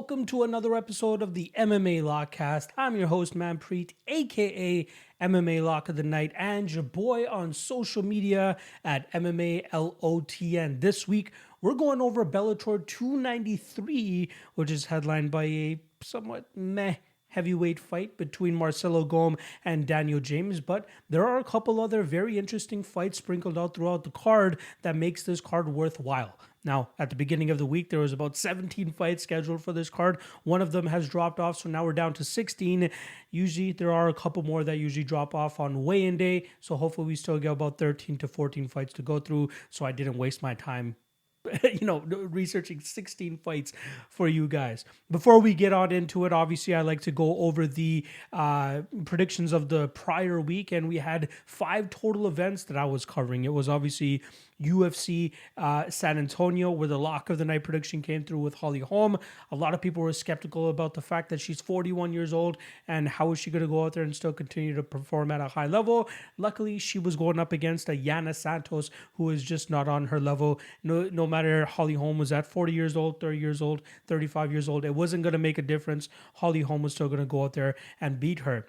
welcome to another episode of the MMA Lockcast. I'm your host, Manpreet, aka MMA Lock of the Night, and your boy on social media at MMALOTN. This week, we're going over Bellator 293, which is headlined by a somewhat meh heavyweight fight between Marcelo Golm and Daniel James, but there are a couple other very interesting fights sprinkled out throughout the card that makes this card worthwhile. Now, at the beginning of the week, there was about 17 fights scheduled for this card. One of them has dropped off, so now we're down to 16. Usually, there are a couple more that usually drop off on weigh-in day, so hopefully we still get about 13 to 14 fights to go through, so I didn't waste my time researching 16 fights for you guys. Before we get on into it, obviously, I like to go over the predictions of the prior week, and we had 5 total events that I was covering. It was obviously UFC San Antonio, where the lock of the night prediction came through with Holly Holm. A lot of people were skeptical about the fact that she's 41 years old and how is she going to go out there and still continue to perform at a high level. Luckily, she was going up against a Yana Santos who is just not on her level. No matter Holly Holm was at 40 years old, 30 years old, 35 years old, it wasn't going to make a difference. Holly Holm was still going to go out there and beat her.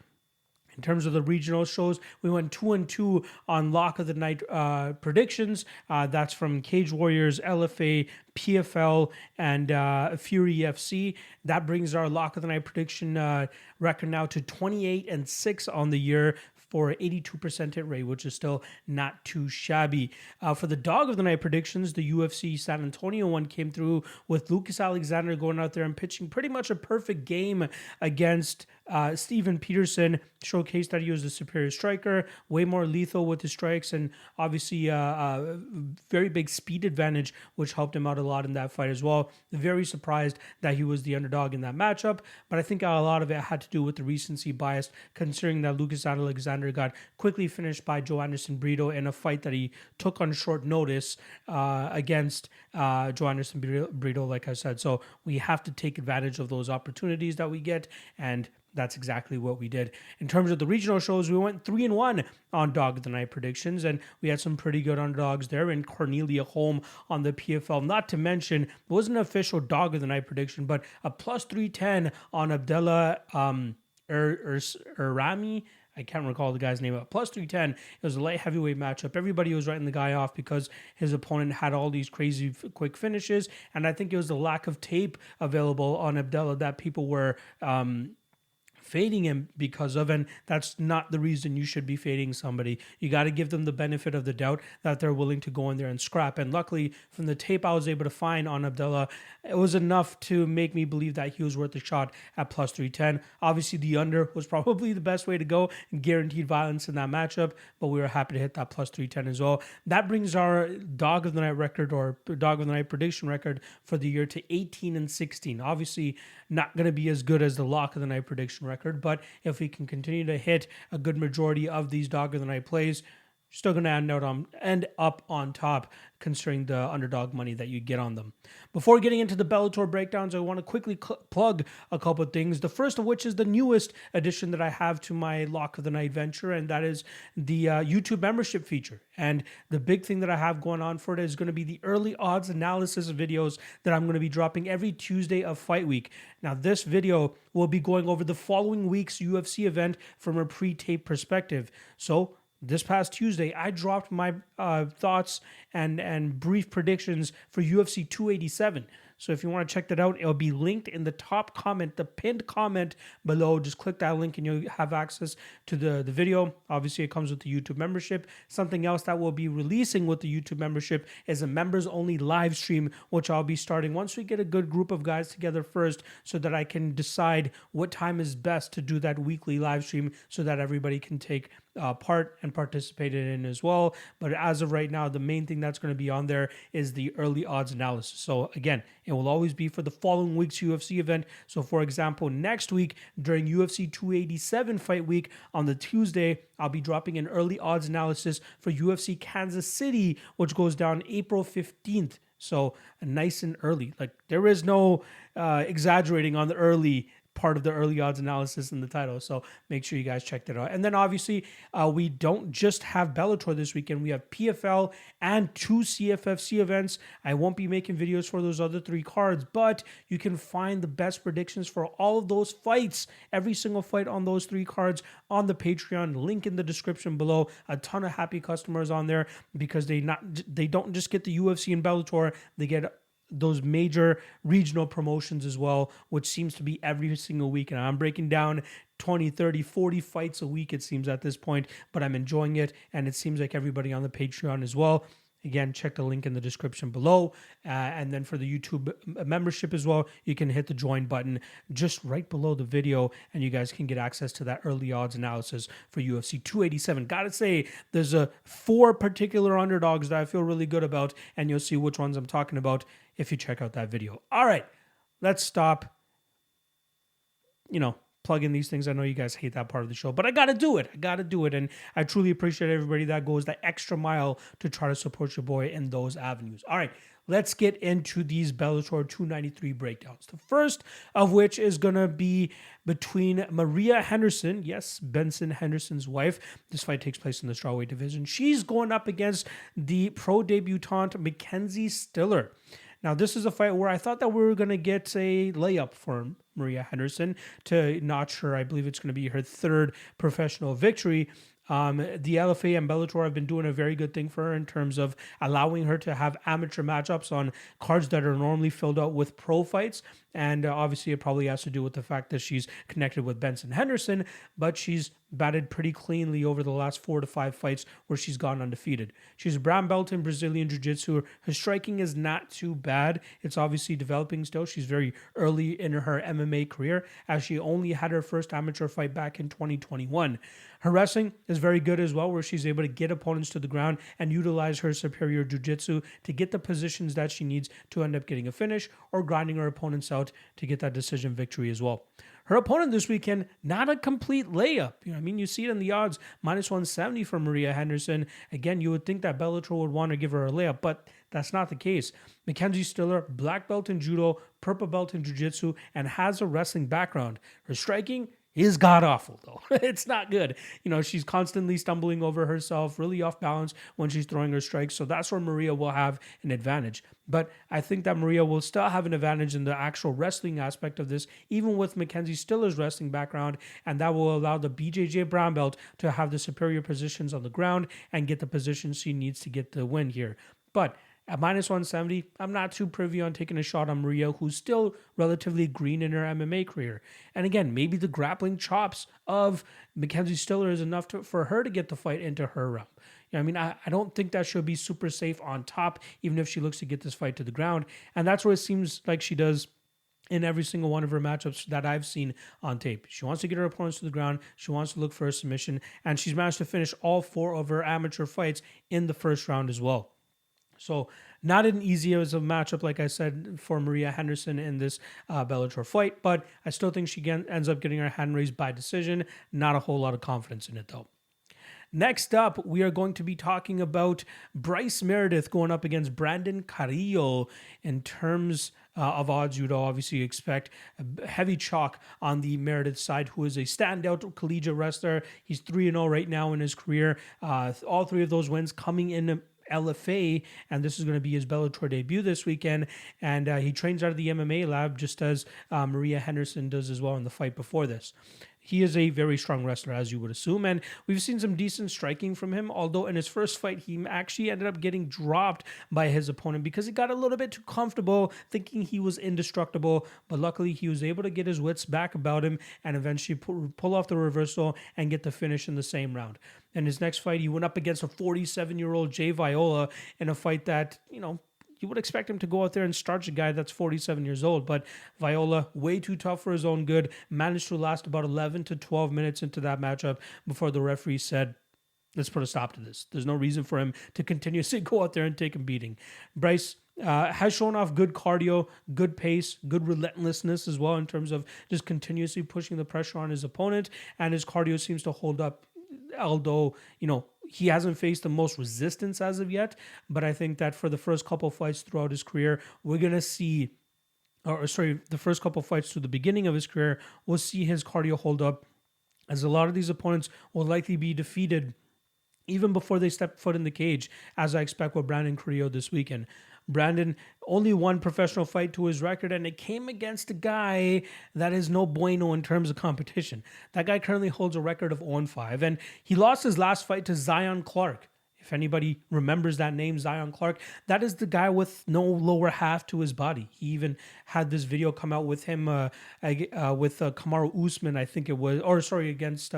In terms of the regional shows, we went 2-2 on Lock of the Night predictions. That's from Cage Warriors, LFA, PFL, and Fury FC. That brings our Lock of the Night prediction record now to 28-6 on the year for 82% hit rate, which is still not too shabby. For the Dog of the Night predictions, the UFC San Antonio one came through with Lucas Alexander going out there and pitching pretty much a perfect game against Steven Peterson. Showcased that he was the superior striker, way more lethal with his strikes, and obviously a very big speed advantage, which helped him out a lot in that fight as well. Very surprised that he was the underdog in that matchup, but I think a lot of it had to do with the recency bias, considering that Lucas Alexander got quickly finished by Joe Anderson Brito in a fight that he took on short notice against Joe Anderson Brito, like I said. So we have to take advantage of those opportunities that we get, and that's exactly what we did. In terms of the regional shows, we went 3-1 on Dog of the Night predictions, and we had some pretty good underdogs there in Cornelia Holm on the PFL. Not to mention, it wasn't an official Dog of the Night prediction, but a plus 310 on Abdullah Urami. I can't recall the guy's name, but plus 310. It was a light heavyweight matchup. Everybody was writing the guy off because his opponent had all these crazy quick finishes, and I think it was the lack of tape available on Abdullah that people were fading him because of, and that's not the reason you should be fading somebody. You got to give them the benefit of the doubt that they're willing to go in there and scrap. And luckily, from the tape I was able to find on Abdullah, it was enough to make me believe that he was worth a shot at plus 310. Obviously, the under was probably the best way to go and guaranteed violence in that matchup, but we were happy to hit that plus 310 as well. That brings our Dog of the Night record, or Dog of the Night prediction record for the year, to 18-16. Obviously, not going to be as good as the Lock of the Night prediction record, but if we can continue to hit a good majority of these Dog of the Night plays, still going to end up on top, considering the underdog money that you get on them. Before getting into the Bellator breakdowns, I want to quickly plug a couple of things. The first of which is the newest addition that I have to my Lock of the Night venture, and that is the YouTube membership feature. And the big thing that I have going on for it is going to be the early odds analysis videos that I'm going to be dropping every Tuesday of Fight Week. Now, this video will be going over the following week's UFC event from a pre-tape perspective. So, this past Tuesday, I dropped my thoughts and brief predictions for UFC 287. So if you want to check that out, it'll be linked in the top comment, the pinned comment below. Just click that link and you'll have access to the video. Obviously, it comes with the YouTube membership. Something else that we'll be releasing with the YouTube membership is a members-only live stream, which I'll be starting once we get a good group of guys together first, so that I can decide what time is best to do that weekly live stream so that everybody can take part and participate in as well. But as of right now, the main thing that's going to be on there is the early odds analysis. So again, it will always be for the following week's UFC event. So for example, next week during UFC 287 fight week on the Tuesday, I'll be dropping an early odds analysis for UFC Kansas City, which goes down April 15th. So nice and early. Like, there is no exaggerating on the early part of the early odds analysis in the title. So make sure you guys check that out. And then obviously we don't just have Bellator this weekend. We have PFL and 2 CFFC events. I won't be making videos for those other 3 cards, but you can find the best predictions for all of those fights, every single fight on those 3 cards on the Patreon. Link in the description below. A ton of happy customers on there because they don't just get the UFC and Bellator, they get those major regional promotions as well, which seems to be every single week. And I'm breaking down 20, 30, 40 fights a week, it seems at this point, but I'm enjoying it. And it seems like everybody on the Patreon as well. Again, check the link in the description below. And then for the YouTube membership as well, you can hit the join button just right below the video, and you guys can get access to that early odds analysis for UFC 287. Gotta say, there's 4 particular underdogs that I feel really good about, and you'll see which ones I'm talking about if you check out that video. All right, let's stop, plug in these things. I know you guys hate that part of the show, but I got to do it. And I truly appreciate everybody that goes the extra mile to try to support your boy in those avenues. All right, let's get into these Bellator 293 breakdowns. The first of which is going to be between Maria Henderson, yes, Benson Henderson's wife. This fight takes place in the strawweight division. She's going up against the pro debutante Mackenzie Stiller. Now, this is a fight where I thought that we were going to get a layup for Maria Henderson to notch her. I believe it's going to be her 3rd professional victory. The LFA and Bellator have been doing a very good thing for her in terms of allowing her to have amateur matchups on cards that are normally filled out with pro fights. And obviously, it probably has to do with the fact that she's connected with Benson Henderson, but she's batted pretty cleanly over the last 4 to 5 fights where she's gone undefeated. She's a brown belt in Brazilian Jiu-Jitsu. Her striking is not too bad. It's obviously developing still. She's very early in her MMA career, as she only had her first amateur fight back in 2021. Her wrestling is very good as well, where she's able to get opponents to the ground and utilize her superior jiu-jitsu to get the positions that she needs to end up getting a finish or grinding her opponents out to get that decision victory as well. Her opponent this weekend, not a complete layup. You see it in the odds, -170 for Maria Henderson. Again, you would think that Bellator would want to give her a layup, but that's not the case. Mackenzie Stiller, black belt in judo, purple belt in jiu-jitsu, and has a wrestling background. Her striking is god-awful, though. It's not good. She's constantly stumbling over herself, really off balance when she's throwing her strikes, so that's where Maria will have an advantage. But I think that Maria will still have an advantage in the actual wrestling aspect of this, even with Mackenzie Stiller's wrestling background, and that will allow the BJJ brown belt to have the superior positions on the ground and get the positions she needs to get the win here. But at -170, I'm not too privy on taking a shot on Maria, who's still relatively green in her MMA career. And again, maybe the grappling chops of Mackenzie Stiller is enough for her to get the fight into her realm. I don't think that she'll be super safe on top, even if she looks to get this fight to the ground. And that's what it seems like she does in every single one of her matchups that I've seen on tape. She wants to get her opponents to the ground. She wants to look for a submission. And she's managed to finish all 4 of her amateur fights in the first round as well. So not an easy as a matchup, like I said, for Maria Henderson in this Bellator fight, but I still think she ends up getting her hand raised by decision. Not a whole lot of confidence in it, though. Next up, we are going to be talking about Bryce Meredith going up against Brandon Carrillo. In terms of odds, you'd obviously expect a heavy chalk on the Meredith side, who is a standout collegiate wrestler. He's 3-0 right now in his career. All 3 of those wins coming in LFA, and this is going to be his Bellator debut this weekend. And he trains out of the MMA lab, just as Maria Henderson does as well in the fight before this. He is a very strong wrestler, as you would assume, and we've seen some decent striking from him, although in his first fight, he actually ended up getting dropped by his opponent because he got a little bit too comfortable, thinking he was indestructible, but luckily he was able to get his wits back about him and eventually pull off the reversal and get the finish in the same round. In his next fight, he went up against a 47-year-old Jay Viola in a fight that, you would expect him to go out there and starch a guy that's 47 years old, but Viola, way too tough for his own good, managed to last about 11 to 12 minutes into that matchup before the referee said, let's put a stop to this. There's no reason for him to continuously go out there and take a beating. Bryce has shown off good cardio, good pace, good relentlessness as well in terms of just continuously pushing the pressure on his opponent, and his cardio seems to hold up, although, he hasn't faced the most resistance as of yet, but I think that for the first couple fights throughout his career, we're going to see or sorry, the first couple fights to the beginning of his career, we'll see his cardio hold up, as a lot of these opponents will likely be defeated even before they step foot in the cage, as I expect with Brandon Carrillo this weekend. Brandon only one professional fight to his record, and it came against a guy that is no bueno in terms of competition. That guy currently holds a record of 0-5, and he lost his last fight to Zion Clark. If anybody remembers that name, Zion Clark, that is the guy with no lower half to his body. He even had this video come out with him with Kamaru Usman, I think it was, or sorry, against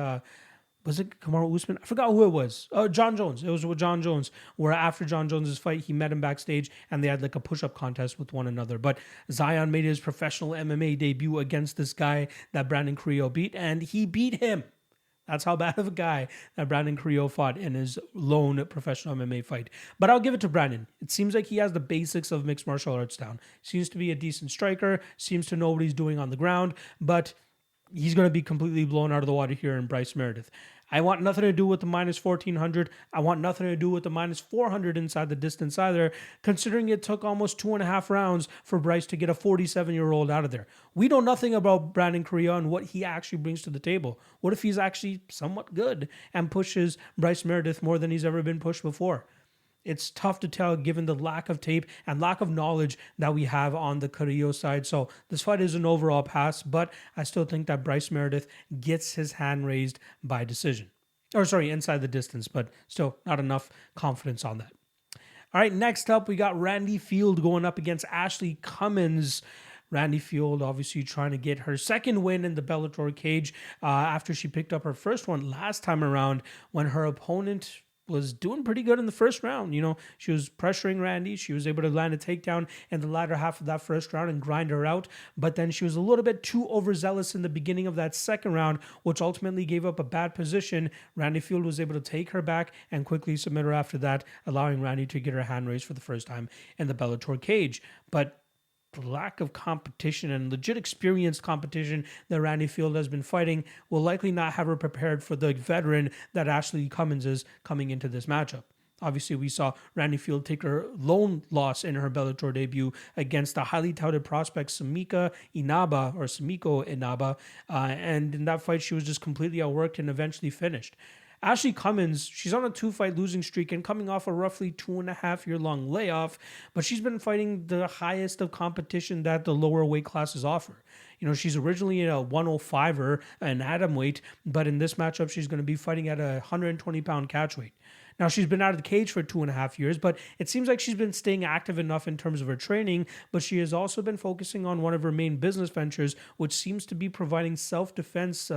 was it Kamaru Usman? I forgot who it was. John Jones. It was with John Jones, where after John Jones's fight, he met him backstage and they had like a push-up contest with one another. But Zion made his professional MMA debut against this guy that Brandon Carrillo beat, and he beat him. That's how bad of a guy that Brandon Carrillo fought in his lone professional MMA fight. But I'll give it to Brandon. It seems like he has the basics of mixed martial arts down. Seems to be a decent striker, seems to know what he's doing on the ground, but he's going to be completely blown out of the water here in Bryce Meredith. I want nothing to do with the minus 1,400. I want nothing to do with the minus 400 inside the distance either, considering it took almost 2.5 rounds for Bryce to get a 47-year-old out of there. We know nothing about Brandon Carrillo and what he actually brings to the table. What if he's actually somewhat good and pushes Bryce Meredith more than he's ever been pushed before? It's tough to tell given the lack of tape and lack of knowledge that we have on the Carrillo side. So this fight is an overall pass, but I still think that Bryce Meredith gets his hand raised by decision. Or sorry, inside the distance, but still not enough confidence on that. All right, next up, we got Randy Field going up against Ashley Cummins. Randy Field obviously trying to get her second win in the Bellator cage after she picked up her first one last time around when her opponent was doing pretty good in the first round. You know, she was pressuring Randy. She was able to land a takedown in the latter half of that first round and grind her out. But then she was a little bit too overzealous in the beginning of that second round, which ultimately gave up a bad position. Randy Field was able to take her back and quickly submit her after that, allowing Randy to get her hand raised for the first time in the Bellator cage. But the lack of competition and legit experienced competition that Randy Field has been fighting will likely not have her prepared for the veteran that Ashley Cummins is coming into this matchup. Obviously, we saw Randy Field take her lone loss in her Bellator debut against the highly touted prospect Samiko Inaba, and in that fight, she was just completely outworked and eventually finished. Ashley Cummins, she's on a 2-fight losing streak and coming off a roughly 2.5-year-long layoff, but she's been fighting the highest of competition that the lower weight classes offer. You know, she's originally a 105er, an atom weight, but in this matchup, she's going to be fighting at a 120-pound catch weight. Now, she's been out of the cage for 2.5 years, but it seems like she's been staying active enough in terms of her training, but she has also been focusing on one of her main business ventures, which seems to be providing self-defense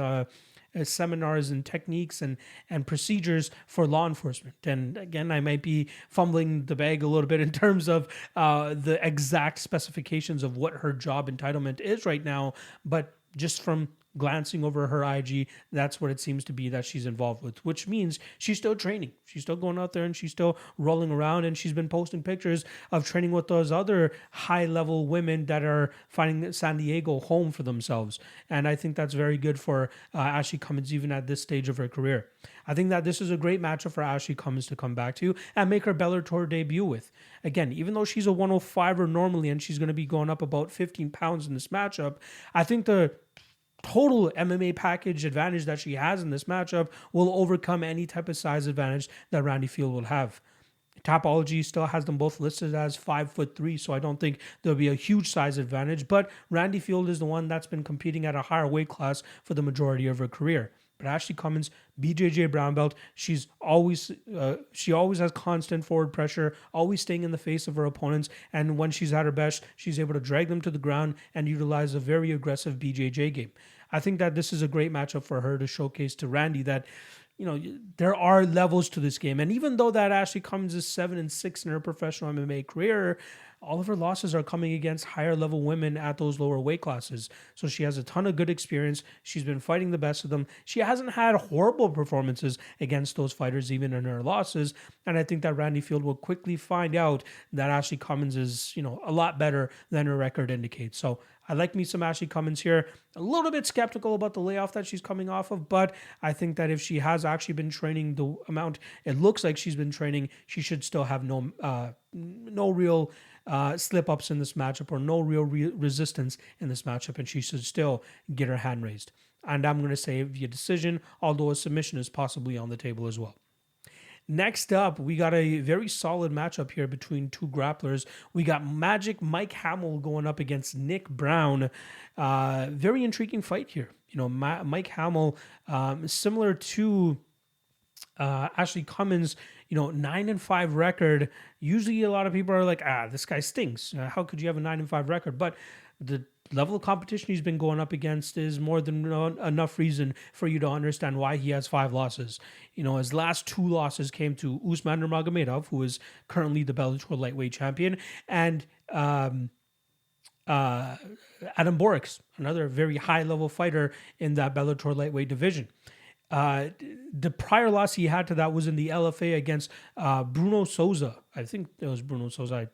seminars and techniques and procedures for law enforcement. And again, I might be fumbling the bag a little bit in terms of the exact specifications of what her job entitlement is right now, but just from glancing over her IG, that's what it seems to be that she's involved with, which means she's still training. She's still going out there and she's still rolling around, and she's been posting pictures of training with those other high-level women that are finding San Diego home for themselves. And I think that's very good for Ashley Cummins even at this stage of her career. I think that this is a great matchup for Ashley Cummins to come back to and make her Bellator debut with. Again, even though she's a 105er normally and she's going to be going up about 15 pounds in this matchup, I think the total MMA package advantage that she has in this matchup will overcome any type of size advantage that Randy Field will have. Tapology still has them both listed as 5'3", so I don't think there'll be a huge size advantage, but Randy Field is the one that's been competing at a higher weight class for the majority of her career. But Ashley Cummins, BJJ brown belt, she always has constant forward pressure, always staying in the face of her opponents, and when she's at her best, she's able to drag them to the ground and utilize a very aggressive BJJ game. I think that this is a great matchup for her to showcase to Randy that, you know, there are levels to this game. And even though that Ashley Cummins is 7-6 in her professional MMA career, all of her losses are coming against higher level women at those lower weight classes. So she has a ton of good experience. She's been fighting the best of them. She hasn't had horrible performances against those fighters, even in her losses. And I think that Randy Field will quickly find out that Ashley Cummins is, you know, a lot better than her record indicates. So I like me some Ashley Cummins here. A little bit skeptical about the layoff that she's coming off of, but I think that if she has actually been training the amount it looks like she's been training, she should still have no real slip-ups in this matchup or no real resistance in this matchup, and she should still get her hand raised. And I'm going to say via decision, although a submission is possibly on the table as well. Next up, we got a very solid matchup here between two grapplers. We got Magic Mike Hamel going up against Nick Browne. Very intriguing fight here. You know, Mike Hamel, similar to Ashley Cummins, 9-5 record. Usually a lot of people are like, this guy stinks. How could you have a 9-5 record? But the level of competition he's been going up against is more than enough reason for you to understand why he has 5 losses. His last 2 losses came to Usman Nurmagomedov, who is currently the Bellator lightweight champion, and Adam Borics, another very high-level fighter in that Bellator lightweight division. The prior loss he had to that was in the LFA against Bruno Souza. I think it was Bruno Souza.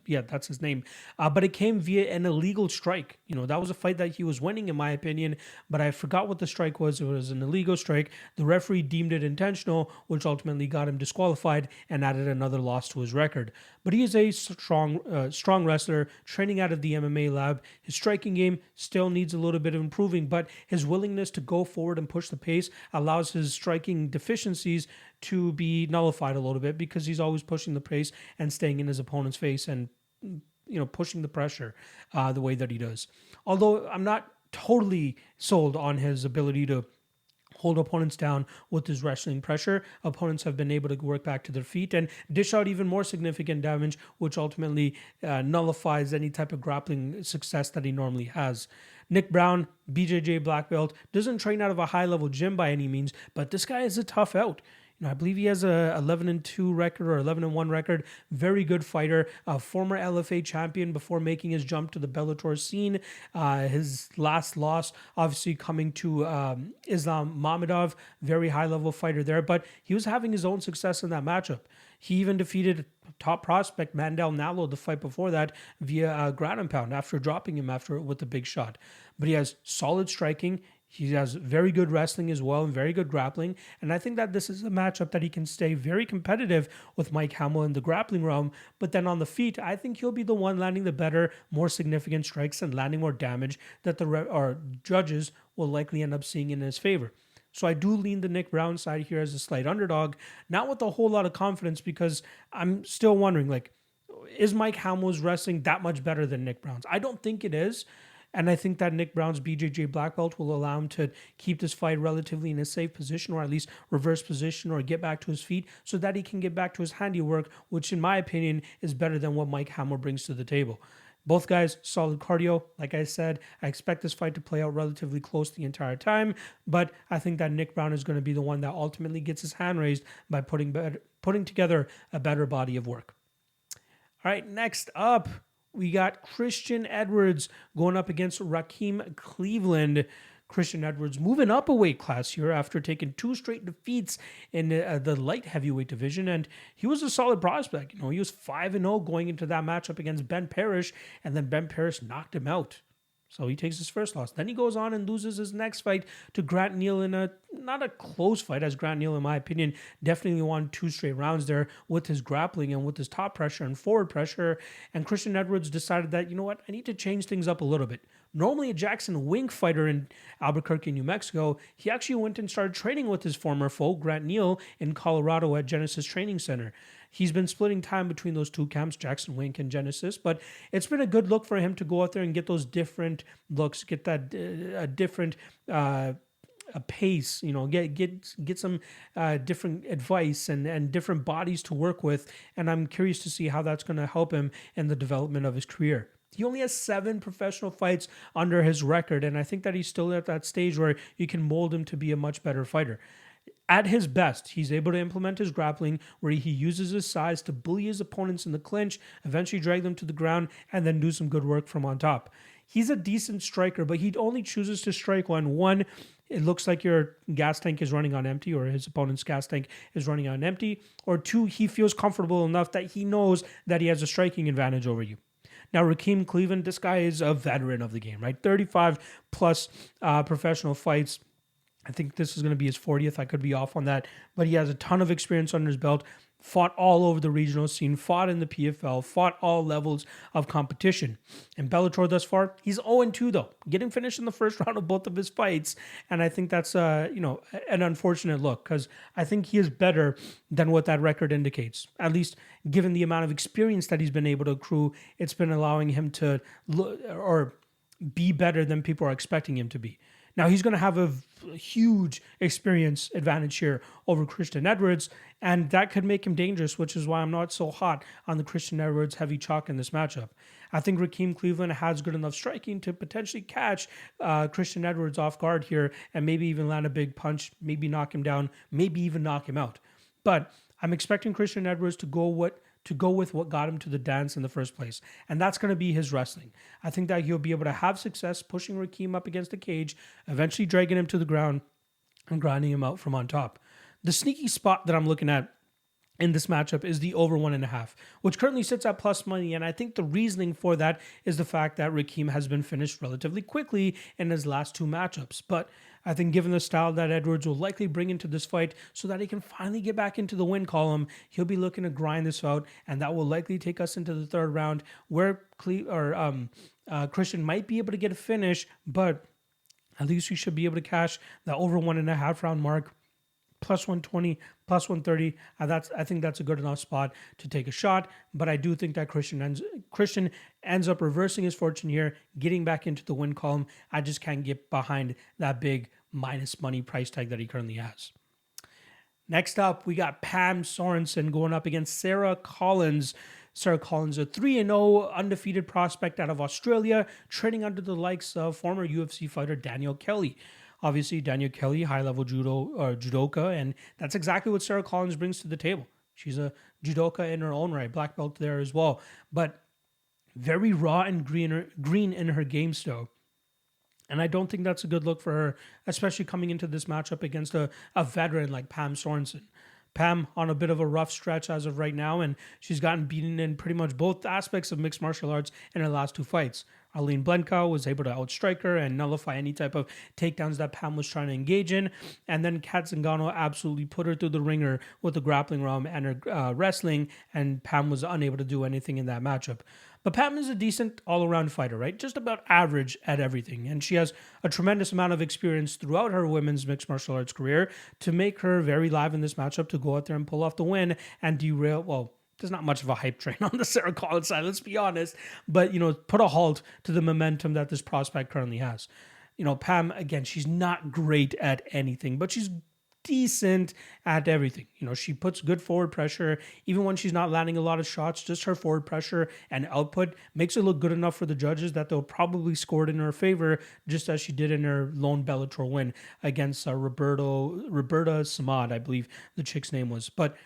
Yeah, that's his name. But it came via an illegal strike. That was a fight that he was winning, in my opinion, but I forgot what the strike was. It was an illegal strike. The referee deemed it intentional, which ultimately got him disqualified and added another loss to his record. But he is a strong wrestler, training out of the MMA lab. His striking game still needs a little bit of improving, but his willingness to go forward and push the pace allows his striking deficiencies to be nullified a little bit, because he's always pushing the pace and staying in his opponent's face and pushing the pressure the way that he does. Although I'm not totally sold on his ability to hold opponents down with his wrestling pressure. Opponents have been able to work back to their feet and dish out even more significant damage, which ultimately nullifies any type of grappling success that he normally has. Nick Browne, BJJ black belt, doesn't train out of a high-level gym by any means, but this guy is a tough out. I believe he has a 11-2 record or 11-1 record. Very good fighter, a former LFA champion before making his jump to the Bellator scene. His last loss, obviously, coming to Islam Mamedov, very high-level fighter there, but he was having his own success in that matchup. He even defeated top prospect Mandel Nallo the fight before that via ground and pound after dropping him with a big shot. But he has solid striking. He has very good wrestling as well and very good grappling. And I think that this is a matchup that he can stay very competitive with Mike Hamel in the grappling realm. But then on the feet, I think he'll be the one landing the better, more significant strikes and landing more damage that the judges will likely end up seeing in his favor. So I do lean the Nick Browne side here as a slight underdog, not with a whole lot of confidence, because I'm still wondering, is Mike Hamel's wrestling that much better than Nick Browne's? I don't think it is. And I think that Nick Browne's BJJ black belt will allow him to keep this fight relatively in a safe position, or at least reverse position, or get back to his feet so that he can get back to his handiwork, which in my opinion is better than what Mike Hamel brings to the table. Both guys, solid cardio. Like I said, I expect this fight to play out relatively close the entire time, but I think that Nick Browne is going to be the one that ultimately gets his hand raised by putting together a better body of work. All right, next up, we got Christian Edwards going up against Rakeem Cleveland. Christian Edwards moving up a weight class here after taking 2 straight defeats in the light heavyweight division, and he was a solid prospect. He was 5-0 going into that matchup against Ben Parrish, and then Ben Parrish knocked him out. So he takes his first loss. Then he goes on and loses his next fight to Grant Neal in not a close fight, as Grant Neal, in my opinion, definitely won 2 straight rounds there with his grappling and with his top pressure and forward pressure. And Christian Edwards decided that, I need to change things up a little bit. Normally a Jackson Wink fighter in Albuquerque, New Mexico, he actually went and started training with his former foe, Grant Neal, in Colorado at Genesis Training Center. He's been splitting time between those 2 camps, Jackson Wink and Genesis, but it's been a good look for him to go out there and get those different looks, get that a different pace, get some different advice and different bodies to work with, and I'm curious to see how that's going to help him in the development of his career. He only has 7 professional fights under his record, and I think that he's still at that stage where you can mold him to be a much better fighter. At his best, he's able to implement his grappling where he uses his size to bully his opponents in the clinch, eventually drag them to the ground, and then do some good work from on top. He's a decent striker, but he only chooses to strike when, 1, it looks like your gas tank is running on empty, or his opponent's gas tank is running on empty, or 2, he feels comfortable enough that he knows that he has a striking advantage over you. Now, Rakeem Cleveland, this guy is a veteran of the game, right? 35 plus professional fights. I think this is going to be his 40th. I could be off on that, but he has a ton of experience under his belt. fought all over the regional scene, fought in the PFL, fought all levels of competition. In Bellator thus far, he's 0-2 though, getting finished in the first round of both of his fights. And I think that's an unfortunate look, because I think he is better than what that record indicates. At least given the amount of experience that he's been able to accrue, it's been allowing him to be better than people are expecting him to be. Now, he's going to have a huge experience advantage here over Christian Edwards, and that could make him dangerous, which is why I'm not so hot on the Christian Edwards heavy chalk in this matchup. I think Rakeem Cleveland has good enough striking to potentially catch Christian Edwards off guard here and maybe even land a big punch, maybe knock him down, maybe even knock him out. But I'm expecting Christian Edwards to go with what got him to the dance in the first place. And that's going to be his wrestling. I think that he'll be able to have success pushing Rakeem up against the cage, eventually dragging him to the ground and grinding him out from on top. The sneaky spot that I'm looking at in this matchup is the over 1.5, which currently sits at plus money. And I think the reasoning for that is the fact that Rakeem has been finished relatively quickly in his last 2 matchups. But I think given the style that Edwards will likely bring into this fight so that he can finally get back into the win column, he'll be looking to grind this out, and that will likely take us into the third round where Christian might be able to get a finish, but at least we should be able to cash the over 1.5 round mark. Plus 120, plus 130. I think that's a good enough spot to take a shot. But I do think that Christian ends up reversing his fortune here, getting back into the win column. I just can't get behind that big minus money price tag that he currently has. Next up, we got Pam Sorenson going up against Sarah Collins. Sarah Collins, a 3-0 undefeated prospect out of Australia, training under the likes of former UFC fighter Daniel Kelly. Obviously, Daniel Kelly, high-level judoka, and that's exactly what Sarah Collins brings to the table. She's a judoka in her own right, black belt there as well, but very raw and green in her game still. And I don't think that's a good look for her, especially coming into this matchup against a veteran like Pam Sorenson. Pam on a bit of a rough stretch as of right now, and she's gotten beaten in pretty much both aspects of mixed martial arts in her last 2 fights. Arlene Blencow was able to outstrike her and nullify any type of takedowns that Pam was trying to engage in. And then Kat Zingano absolutely put her through the ringer with the grappling realm and her wrestling, and Pam was unable to do anything in that matchup. But Pam is a decent all-around fighter, right? Just about average at everything. And she has a tremendous amount of experience throughout her women's mixed martial arts career to make her very live in this matchup to go out there and pull off the win and derail, well, there's not much of a hype train on the Sarah Collins side, let's be honest. But, put a halt to the momentum that this prospect currently has. Pam, again, she's not great at anything, but she's decent at everything. She puts good forward pressure. Even when she's not landing a lot of shots, just her forward pressure and output makes it look good enough for the judges that they'll probably score it in her favor, just as she did in her lone Bellator win against Roberta Samad, I believe the chick's name was. But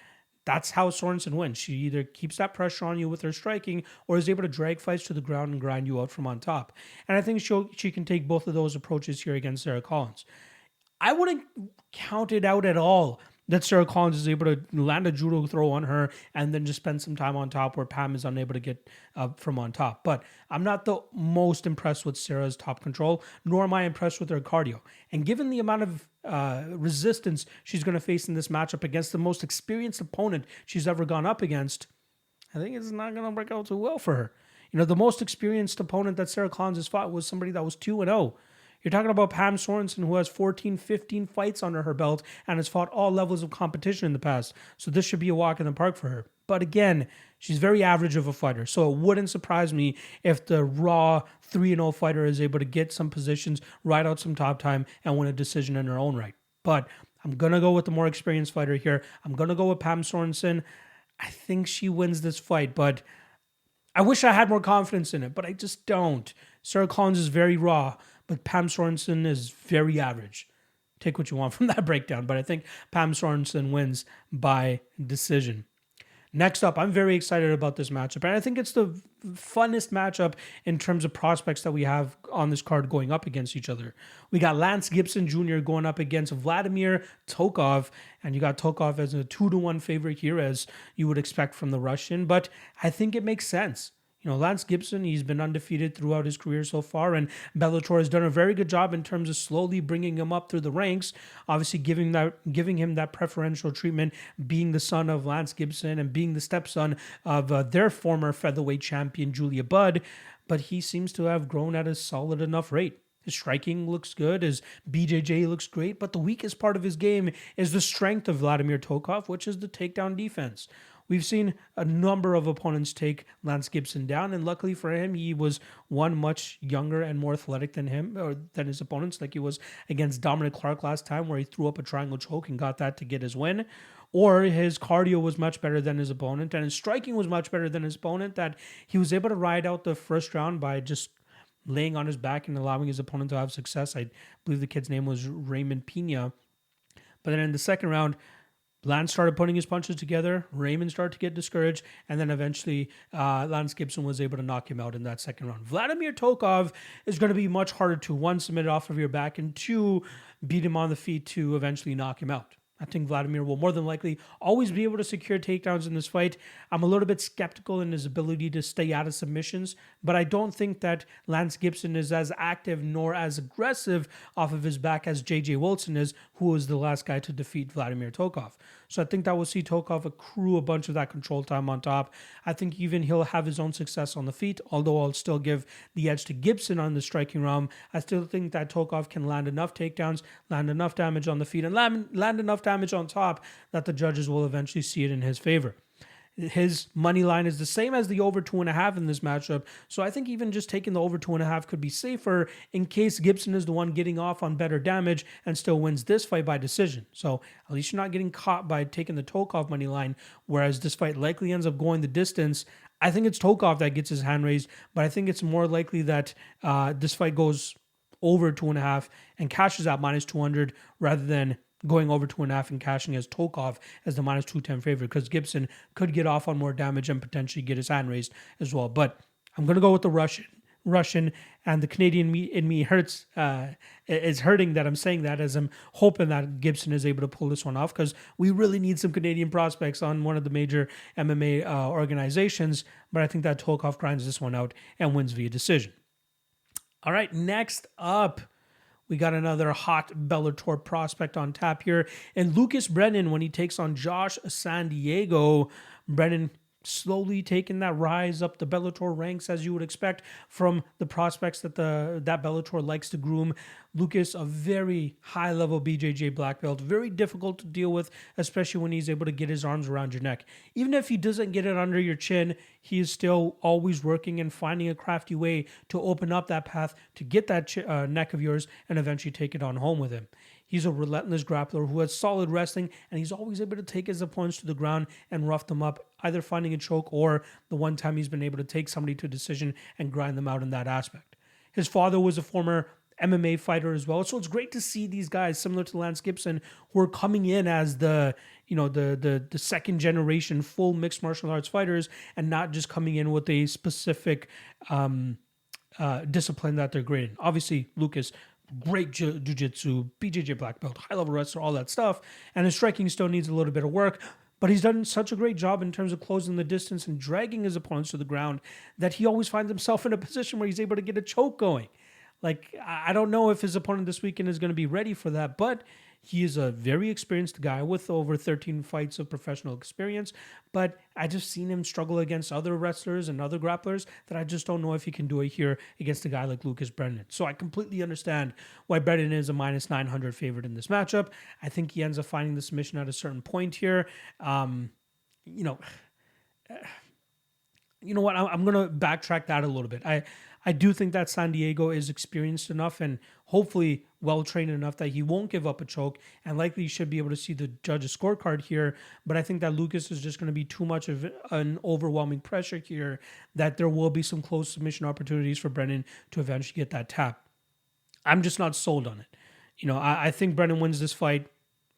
that's how Sorenson wins. She either keeps that pressure on you with her striking or is able to drag fights to the ground and grind you out from on top. And I think she can take both of those approaches here against Sarah Collins. I wouldn't count it out at all that Sarah Collins is able to land a judo throw on her and then just spend some time on top where Pam is unable to get from on top. But I'm not the most impressed with Sarah's top control, nor am I impressed with her cardio. And given the amount of resistance she's going to face in this matchup against the most experienced opponent she's ever gone up against, I think it's not going to work out too well for her. The most experienced opponent that Sarah Collins has fought was somebody that was 2-0. You're talking about Pam Sorenson, who has 14, 15 fights under her belt and has fought all levels of competition in the past. So this should be a walk in the park for her. But again, she's very average of a fighter. So it wouldn't surprise me if the raw 3-0 fighter is able to get some positions, ride out some top time, and win a decision in her own right. But I'm going to go with the more experienced fighter here. I'm going to go with Pam Sorenson. I think she wins this fight, but I wish I had more confidence in it, but I just don't. Sarah Collins is very raw, but Pam Sorenson is very average. Take what you want from that breakdown, but I think Pam Sorenson wins by decision. Next up, I'm very excited about this matchup, and I think it's the funnest matchup in terms of prospects that we have on this card going up against each other. We got Lance Gibson Jr. going up against Vladimir Tokov, and you got Tokov as a 2-1 favorite here, as you would expect from the Russian, but I think it makes sense. Lance Gibson, he's been undefeated throughout his career so far, and Bellator has done a very good job in terms of slowly bringing him up through the ranks, obviously giving him that preferential treatment, being the son of Lance Gibson and being the stepson of their former featherweight champion, Julia Budd, but he seems to have grown at a solid enough rate. His striking looks good, his BJJ looks great, but the weakest part of his game is the strength of Vladimir Tokov, which is the takedown defense. We've seen a number of opponents take Lance Gibson down, and luckily for him, he was one much younger and more athletic than his opponents, like he was against Dominic Clark last time, where he threw up a triangle choke and got that to get his win. Or his cardio was much better than his opponent, and his striking was much better than his opponent, that he was able to ride out the first round by just laying on his back and allowing his opponent to have success. I believe the kid's name was Raymond Pena. But then in the second round, Lance started putting his punches together. Raymond started to get discouraged. And then eventually Lance Gibson was able to knock him out in that second round. Vladimir Tokov is going to be much harder to, one, submit off of your back, and two, beat him on the feet to eventually knock him out. I think Vladimir will more than likely always be able to secure takedowns in this fight. I'm a little bit skeptical in his ability to stay out of submissions, but I don't think that Lance Gibson is as active nor as aggressive off of his back as J.J. Wilson is, who was the last guy to defeat Vladimir Tokov. So I think that we'll see Tokov accrue a bunch of that control time on top. I think even he'll have his own success on the feet, although I'll still give the edge to Gibson on the striking realm. I still think that Tokov can land enough takedowns, land enough damage on the feet, and land enough damage on top that the judges will eventually see it in his favor. His money line is the same as the over 2.5 in this matchup. So I think even just taking the over 2.5 could be safer in case Gibson is the one getting off on better damage and still wins this fight by decision. So at least you're not getting caught by taking the Tokov money line, whereas this fight likely ends up going the distance. I think it's Tokov that gets his hand raised, but I think it's more likely that this fight goes over 2.5 and cashes out minus 200 rather than going over 2.5 and cashing as Tokov as the minus 210 favorite, because Gibson could get off on more damage and potentially get his hand raised as well. But I'm going to go with the Russian, and the Canadian in me hurts. Is hurting that I'm saying that, as I'm hoping that Gibson is able to pull this one off, because we really need some Canadian prospects on one of the major MMA organizations. But I think that Tokov grinds this one out and wins via decision. All right, next up, we got another hot Bellator prospect on tap here, and Lucas Brennan when he takes on Josh San Diego. Brennan slowly taking that rise up the Bellator ranks, as you would expect from the prospects that that Bellator likes to groom. Lucas, a very high-level BJJ black belt, very difficult to deal with, especially when he's able to get his arms around your neck. Even if he doesn't get it under your chin, he is still always working and finding a crafty way to open up that path to get that neck of yours and eventually take it on home with him. He's a relentless grappler who has solid wrestling, and he's always able to take his opponents to the ground and rough them up, either finding a choke or the one time he's been able to take somebody to a decision and grind them out in that aspect. His father was a former MMA fighter as well, so it's great to see these guys, similar to Lance Gibson, who are coming in as the second generation full mixed martial arts fighters, and not just coming in with a specific discipline that they're great in. Obviously, Lucas, great jiu-jitsu, BJJ black belt, high-level wrestler, all that stuff. And his striking still needs a little bit of work, but he's done such a great job in terms of closing the distance and dragging his opponents to the ground that he always finds himself in a position where he's able to get a choke going. Like, I don't know if his opponent this weekend is going to be ready for that, but he is a very experienced guy with over 13 fights of professional experience. But I just seen him struggle against other wrestlers and other grapplers that I just don't know if he can do it here against a guy like Lucas Brennan. So I completely understand why Brennan is a minus 900 favorite in this matchup. I think he ends up finding the submission at a certain point here. You know what? I'm going to backtrack that a little bit. I do think that San Diego is experienced enough and hopefully well-trained enough that he won't give up a choke, and likely should be able to see the judge's scorecard here. But I think that Lucas is just going to be too much of an overwhelming pressure here, that there will be some close submission opportunities for Brennan to eventually get that tap. I'm just not sold on it. I think Brennan wins this fight.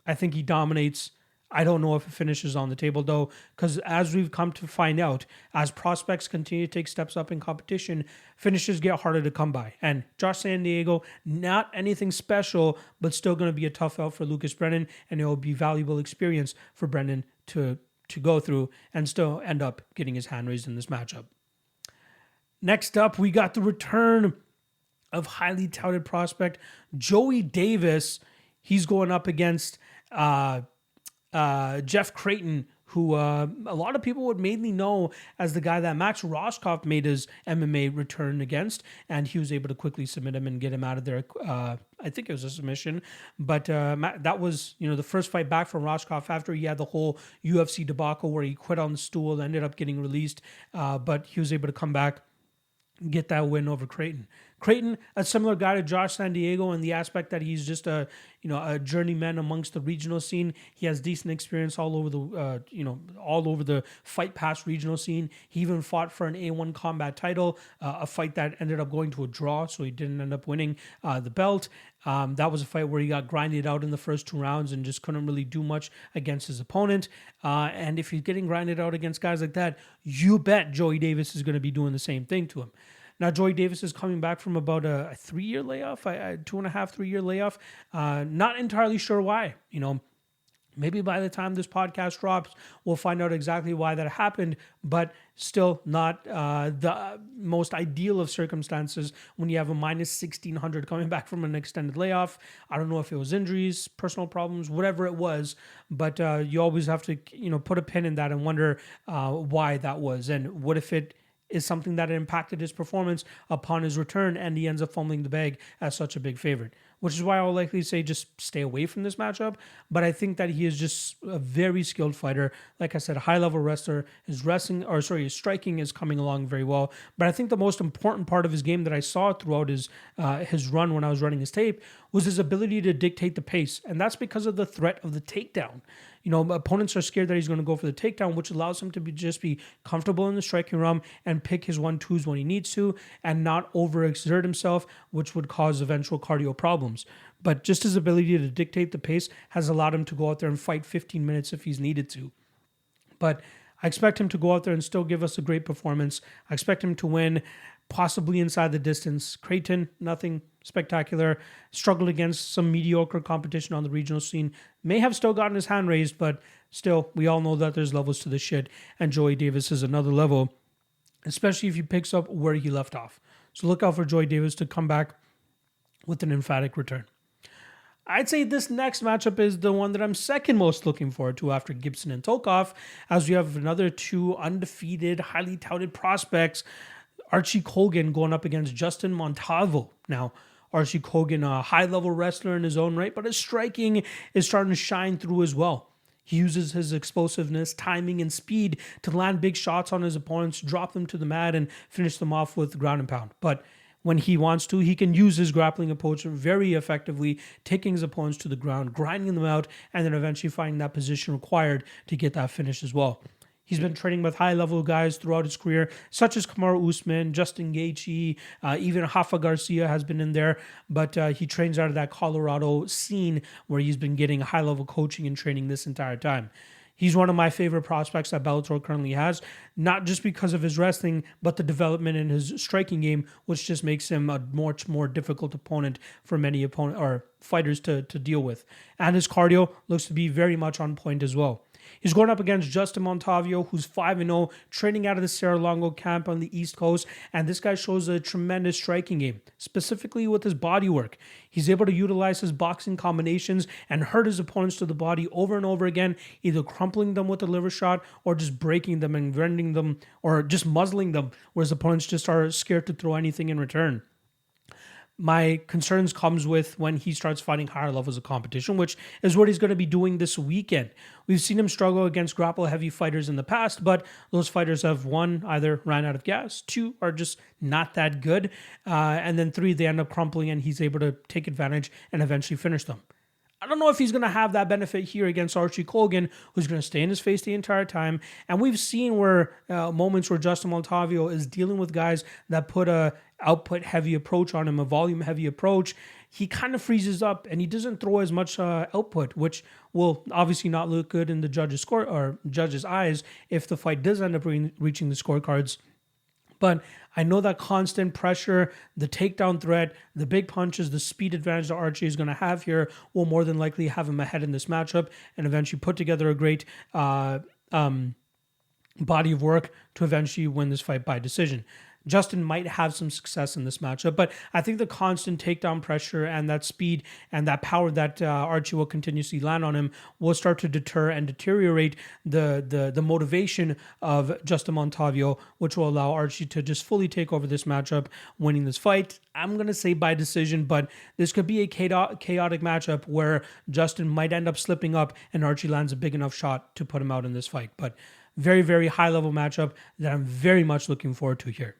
I think he dominates. I don't know if it finishes on the table, though, because as we've come to find out, as prospects continue to take steps up in competition, finishes get harder to come by. And Josh San Diego, not anything special, but still going to be a tough out for Lucas Brennan, and it will be valuable experience for Brennan to go through and still end up getting his hand raised in this matchup. Next up, we got the return of highly touted prospect Joey Davis. He's going up against Jeff Creighton, who a lot of people would mainly know as the guy that Max Roscoff made his MMA return against, and he was able to quickly submit him and get him out of there. I think it was a submission, but that was the first fight back from Roscoff after he had the whole UFC debacle where he quit on the stool, ended up getting released, but he was able to come back, get that win over Creighton. Creighton, a similar guy to Josh San Diego in the aspect that he's just a journeyman amongst the regional scene. He has decent experience all over the Fight Pass regional scene. He even fought for an A1 combat title, a fight that ended up going to a draw, so he didn't end up winning the belt. That was a fight where he got grinded out in the first 2 rounds and just couldn't really do much against his opponent. And if he's getting grinded out against guys like that, you bet Joey Davis is going to be doing the same thing to him. Now, Joey Davis is coming back from about a 3-year layoff, 2.5, 3-year layoff. Not entirely sure why. Maybe by the time this podcast drops, we'll find out exactly why that happened, but still not the most ideal of circumstances when you have a minus 1,600 coming back from an extended layoff. I don't know if it was injuries, personal problems, whatever it was, but you always have to, put a pin in that and wonder why that was, and what if it is something that impacted his performance upon his return and he ends up fumbling the bag as such a big favorite, which is why I'll likely say just stay away from this matchup. But I think that he is just a very skilled fighter. Like I said, a high-level wrestler. His striking is coming along very well. But I think the most important part of his game that I saw throughout his run when I was running his tape was his ability to dictate the pace. And that's because of the threat of the takedown. Opponents are scared that he's going to go for the takedown, which allows him to just be comfortable in the striking realm and pick his 1-2s when he needs to and not overexert himself, which would cause eventual cardio problems. But just his ability to dictate the pace has allowed him to go out there and fight 15 minutes if he's needed to. But I expect him to go out there and still give us a great performance. I expect him to win, possibly inside the distance. Creighton, nothing spectacular. Struggled against some mediocre competition on the regional scene. May have still gotten his hand raised, but still, we all know that there's levels to this shit. And Joey Davis is another level, especially if he picks up where he left off. So look out for Joey Davis to come back with an emphatic return. I'd say this next matchup is the one that I'm second most looking forward to after Gibson and Tokov, as we have another 2 undefeated, highly touted prospects. Archie Colgan going up against Justin Montalvo. Now, Archie Colgan, a high-level wrestler in his own right, but his striking is starting to shine through as well. He uses his explosiveness, timing, and speed to land big shots on his opponents, drop them to the mat, and finish them off with ground and pound. But when he wants to, he can use his grappling approach very effectively, taking his opponents to the ground, grinding them out, and then eventually finding that position required to get that finish as well. He's been training with high-level guys throughout his career, such as Kamaru Usman, Justin Gaethje, even Gabi Garcia has been in there, but he trains out of that Colorado scene where he's been getting high-level coaching and training this entire time. He's one of my favorite prospects that Bellator currently has, not just because of his wrestling, but the development in his striking game, which just makes him a much more difficult opponent for many fighters to deal with. And his cardio looks to be very much on point as well. He's going up against Justin Montalvo, who's 5-0, training out of the Cerro Longo camp on the East Coast, and this guy shows a tremendous striking game, specifically with his body work. He's able to utilize his boxing combinations and hurt his opponents to the body over and over again, either crumpling them with a liver shot or just breaking them and rending them or just muzzling them, where his opponents just are scared to throw anything in return. My concerns comes with when he starts fighting higher levels of competition, which is what he's going to be doing this weekend. We've seen him struggle against grapple-heavy fighters in the past, but those fighters have, 1, either ran out of gas, 2, are just not that good, and then 3, they end up crumpling and he's able to take advantage and eventually finish them. I don't know if he's going to have that benefit here against Archie Colgan, who's going to stay in his face the entire time. And we've seen where moments where Justin Montalvo is dealing with guys that put a output-heavy approach on him, a volume-heavy approach. He kind of freezes up and he doesn't throw as much output, which will obviously not look good in the judge's eyes if the fight does end up reaching the scorecards. But I know that constant pressure, the takedown threat, the big punches, the speed advantage that Archie is going to have here will more than likely have him ahead in this matchup and eventually put together a great body of work to eventually win this fight by decision. Justin might have some success in this matchup, but I think the constant takedown pressure and that speed and that power that Archie will continuously land on him will start to deter and deteriorate the motivation of Justin Montalvo, which will allow Archie to just fully take over this matchup, winning this fight. I'm going to say by decision, but this could be a chaotic matchup where Justin might end up slipping up and Archie lands a big enough shot to put him out in this fight. But very, very high-level matchup that I'm very much looking forward to here.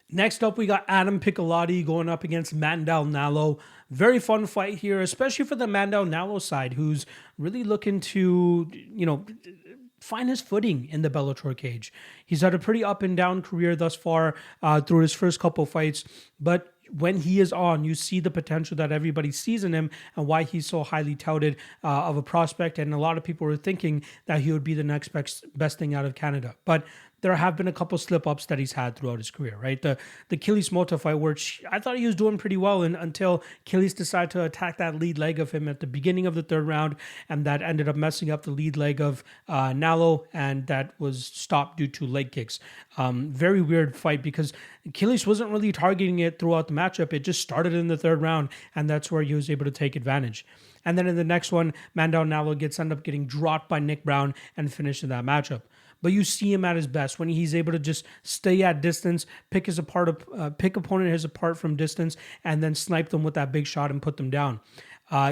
Next up, we got Adam Piccolotti going up against Mandel Nallo. Very fun fight here, especially for the Mandel Nallo side, who's really looking to, find his footing in the Bellator cage. He's had a pretty up and down career thus far through his first couple fights, but when he is on, you see the potential that everybody sees in him and why he's so highly touted of a prospect. And a lot of people were thinking that he would be the next best thing out of Canada. But there have been a couple slip-ups that he's had throughout his career, right? The Achilles Mota fight, which I thought he was doing pretty well until Achilles decided to attack that lead leg of him at the beginning of the third round, and that ended up messing up the lead leg of Nallo, and that was stopped due to leg kicks. Very weird fight because Achilles wasn't really targeting it throughout the matchup. It just started in the third round, and that's where he was able to take advantage. And then in the next one, Mandel Nallo end up getting dropped by Nick Browne and finishing that matchup. But you see him at his best when he's able to just stay at distance, pick opponent apart from distance, and then snipe them with that big shot and put them down.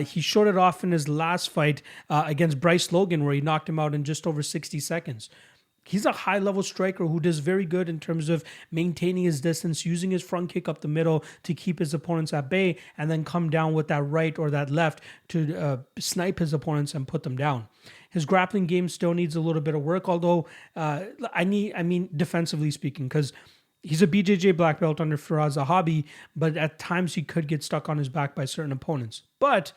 He showed it off in his last fight against Bryce Logan, where he knocked him out in just over 60 seconds. He's a high-level striker who does very good in terms of maintaining his distance, using his front kick up the middle to keep his opponents at bay, and then come down with that right or that left to snipe his opponents and put them down. His grappling game still needs a little bit of work, although defensively speaking, because he's a BJJ black belt under Firas Zahabi, but at times he could get stuck on his back by certain opponents. But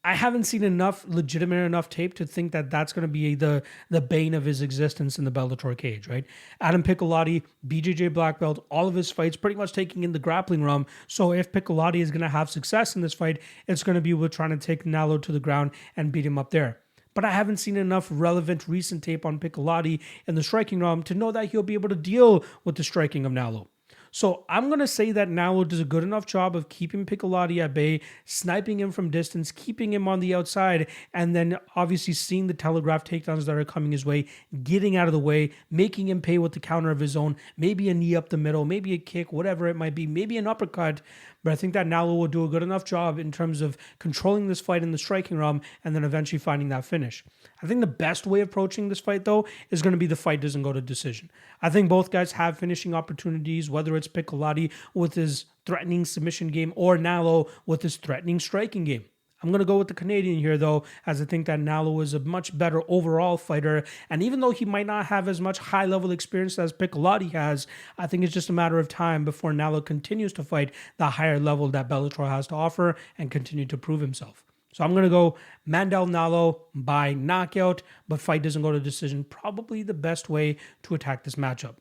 I haven't seen legitimate enough tape to think that that's going to be the bane of his existence in the Bellator cage, right? Adam Piccolotti, BJJ black belt, all of his fights pretty much taking in the grappling realm. So if Piccolotti is going to have success in this fight, it's going to be with trying to take Nallo to the ground and beat him up there. But I haven't seen enough relevant recent tape on Piccolotti in the striking realm to know that he'll be able to deal with the striking of Nallo. So I'm going to say that Nallo does a good enough job of keeping Piccolotti at bay, sniping him from distance, keeping him on the outside, and then obviously seeing the telegraph takedowns that are coming his way, getting out of the way, making him pay with the counter of his own, maybe a knee up the middle, maybe a kick, whatever it might be, maybe an uppercut. But I think that Nallo will do a good enough job in terms of controlling this fight in the striking realm and then eventually finding that finish. I think the best way of approaching this fight, though, is going to be the fight doesn't go to decision. I think both guys have finishing opportunities, whether it's Piccolotti with his threatening submission game or Nallo with his threatening striking game. I'm going to go with the Canadian here, though, as I think that Nallo is a much better overall fighter. And even though he might not have as much high-level experience as Piccolotti has, I think it's just a matter of time before Nallo continues to fight the higher level that Bellator has to offer and continue to prove himself. So I'm going to go Mandel Nallo by knockout, but fight doesn't go to decision. Probably the best way to attack this matchup.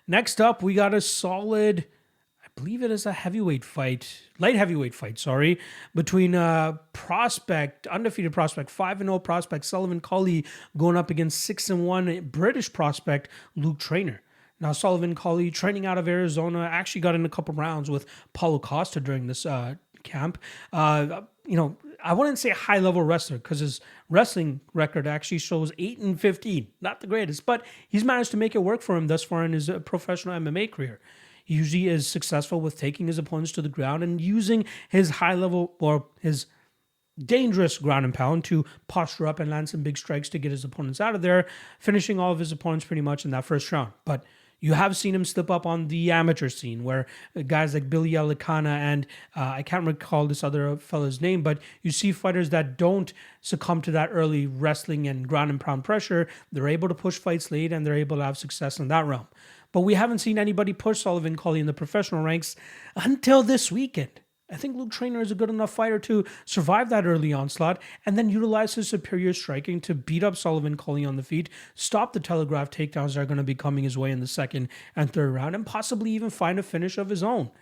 Next up, we got a solid, I believe it is a light heavyweight fight, between undefeated prospect, 5-0 prospect, Sullivan Cauley going up against 6-1 British prospect, Luke Traynor. Now, Sullivan Cauley, training out of Arizona, actually got in a couple rounds with Paulo Costa during this camp. I wouldn't say a high-level wrestler because his wrestling record actually shows 8-15. Not the greatest, but he's managed to make it work for him thus far in his professional MMA career. He usually is successful with taking his opponents to the ground and using his high-level or his dangerous ground and pound to posture up and land some big strikes to get his opponents out of there, finishing all of his opponents pretty much in that first round. But you have seen him slip up on the amateur scene where guys like Billy Alicana and I can't recall this other fellow's name, but you see fighters that don't succumb to that early wrestling and ground and pound pressure. They're able to push fights late and they're able to have success in that realm. But we haven't seen anybody push Sullivan Cauley in the professional ranks until this weekend. I think Luke Traynor is a good enough fighter to survive that early onslaught and then utilize his superior striking to beat up Sullivan Cauley on the feet, stop the telegraph takedowns that are going to be coming his way in the second and third round, and possibly even find a finish of his own.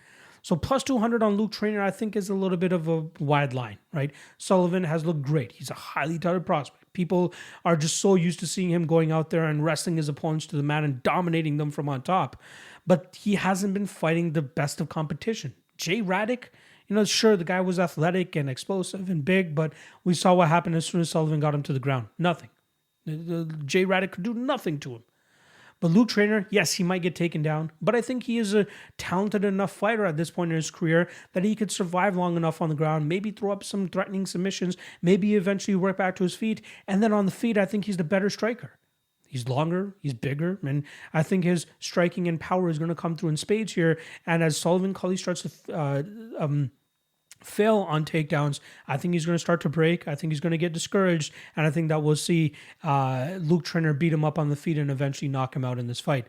So plus 200 on Luke Trainer, I think, is a little bit of a wide line, right? Sullivan has looked great. He's a highly touted prospect. People are just so used to seeing him going out there and wrestling his opponents to the mat and dominating them from on top. But he hasn't been fighting the best of competition. Jay Raddick, sure, the guy was athletic and explosive and big, but we saw what happened as soon as Sullivan got him to the ground. Nothing. Jay Raddick could do nothing to him. But Luke Trainer, yes, he might get taken down, but I think he is a talented enough fighter at this point in his career that he could survive long enough on the ground, maybe throw up some threatening submissions, maybe eventually work back to his feet, and then on the feet, I think he's the better striker. He's longer, he's bigger, and I think his striking and power is going to come through in spades here. And as Sullivan Culley starts to fail on takedowns, I think he's going to start to break. I think he's going to get discouraged, and I think that we'll see Luke Trainer beat him up on the feet and eventually knock him out in this fight.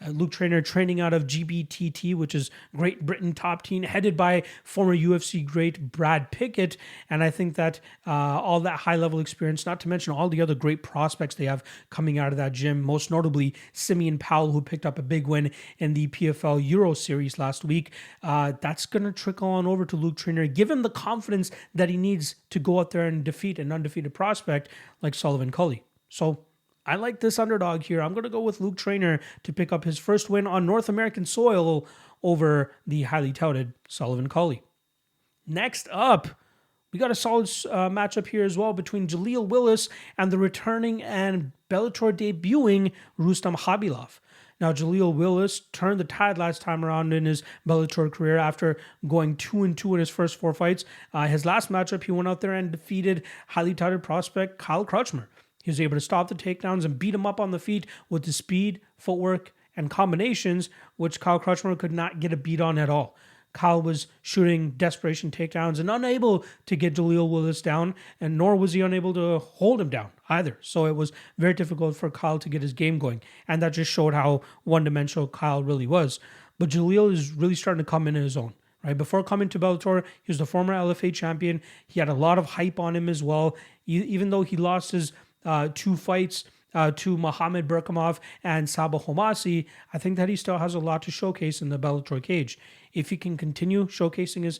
Luke Trainer training out of GBTT, which is Great Britain top team, headed by former UFC great Brad Pickett. And I think that all that high-level experience, not to mention all the other great prospects they have coming out of that gym, most notably Simeon Powell, who picked up a big win in the PFL Euro Series last week, that's going to trickle on over to Luke Trainer, give him the confidence that he needs to go out there and defeat an undefeated prospect like Sullivan Culley. So I like this underdog here. I'm going to go with Luke Trainer to pick up his first win on North American soil over the highly touted Sullivan Culley. Next up, we got a solid matchup here as well between Jaleel Willis and the returning and Bellator debuting Rustam Khabilov. Now, Jaleel Willis turned the tide last time around in his Bellator career after going 2-2 in his first 4 fights. His last matchup, he went out there and defeated highly touted prospect Kyle Crutchmer. He was able to stop the takedowns and beat him up on the feet with the speed, footwork, and combinations, which Kyle Crutchmer could not get a beat on at all. Kyle was shooting desperation takedowns and unable to get Jaleel Willis down, and nor was he unable to hold him down either. So it was very difficult for Kyle to get his game going, and that just showed how one-dimensional Kyle really was. But Jaleel is really starting to come into his own. Right? Before coming to Bellator, he was the former LFA champion. He had a lot of hype on him as well, even though he lost his 2 fights to Mohamed Berkamov and Sabah Homasi. I think that he still has a lot to showcase in the Bellator cage. If he can continue showcasing his